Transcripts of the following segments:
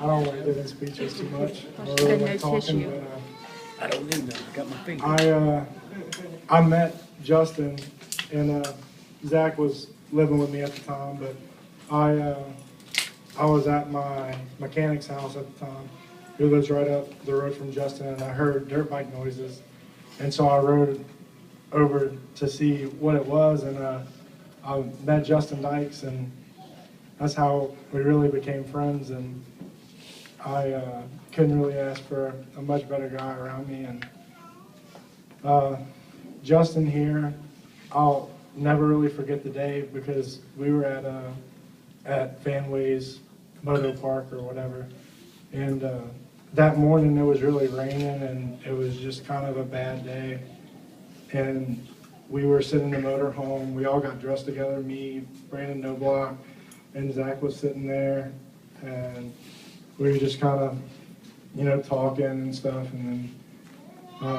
I don't like giving speeches too much. I don't Then really no like talking, tissue. but I don't need none. Got my finger. I met Justin, and Zach was living with me at the time, but I was at my mechanic's house at the time, who lives right up the road from Justin, and I heard dirt bike noises, and so I rode over to see what it was, and I met Justin Dykes, and that's how we really became friends, and I couldn't really ask for a much better guy around me, and Justin here, I'll never really forget the day because we were at Fanway's Moto Park or whatever, and that morning it was really raining and it was just kind of a bad day, and we were sitting in the motorhome. We all got dressed together, me, Brandon Noblock, and Zach was sitting there, and we were just kind of, talking and stuff, and then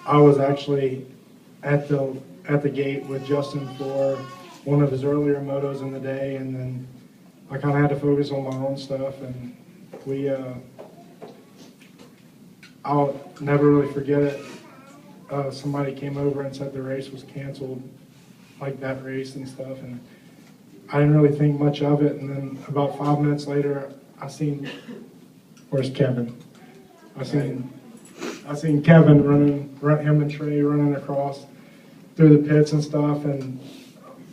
I was actually at the gate with Justin for one of his earlier motos in the day, and then I kind of had to focus on my own stuff, and I'll never really forget it. Somebody came over and said the race was canceled, like that race and stuff, and I didn't really think much of it, and then about 5 minutes later, where's Kevin? I seen Kevin him and Trey running across through the pits and stuff, and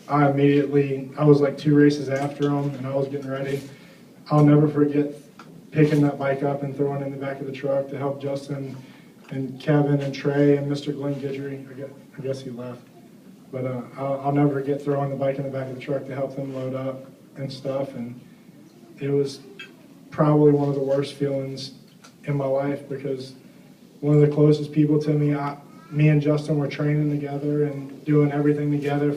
I was like 2 races after him, and I was getting ready. I'll never forget picking that bike up and throwing it in the back of the truck to help Justin and Kevin and Trey and Mr. Glenn Guidry. I guess he left. But I'll never forget throwing the bike in the back of the truck to help them load up and stuff, and it was probably one of the worst feelings in my life because one of the closest people to me, me and Justin were training together and doing everything together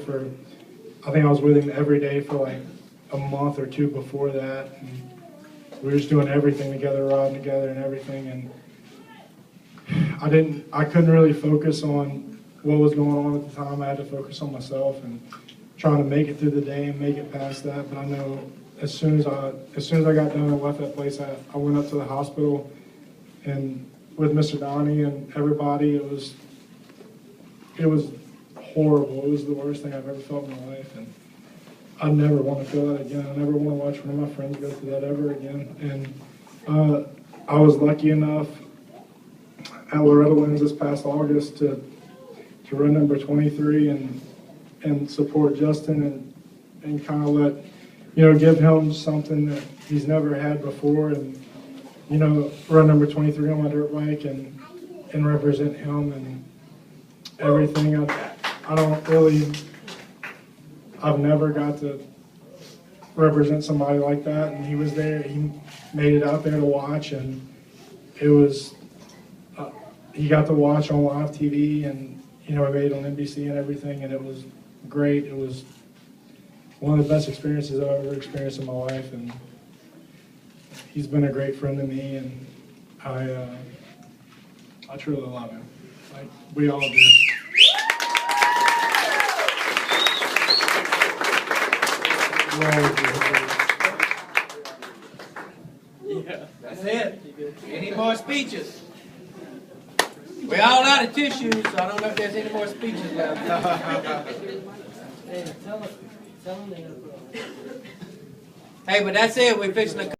I think I was with him every day for like a month or 2 before that. And we were just doing everything together, riding together and everything. And I couldn't really focus on what was going on at the time. I had to focus on myself and trying to make it through the day and make it past that. But I know as soon as I got done and left that place, I went up to the hospital and with Mr. Donnie and everybody, it was horrible. It was the worst thing I've ever felt in my life, and I never want to feel that again. I never want to watch one of my friends go through that ever again. And I was lucky enough at Loretta Lynn's this past August to run number 23 and support Justin and kind of give him something that he's never had before, and run number 23 on my dirt bike and represent him and everything. I've never got to represent somebody like that, and he was there. He made it out there to watch, and it was he got to watch on live TV, and I made it on NBC and everything, and it was great. It was one of the best experiences I've ever experienced in my life, and he's been a great friend to me, and I truly love him. Like we all do. Yeah, that's it. Any more speeches? We're all out of tissues, so I don't know if there's any more speeches left. Hey, but that's it. We're fixing to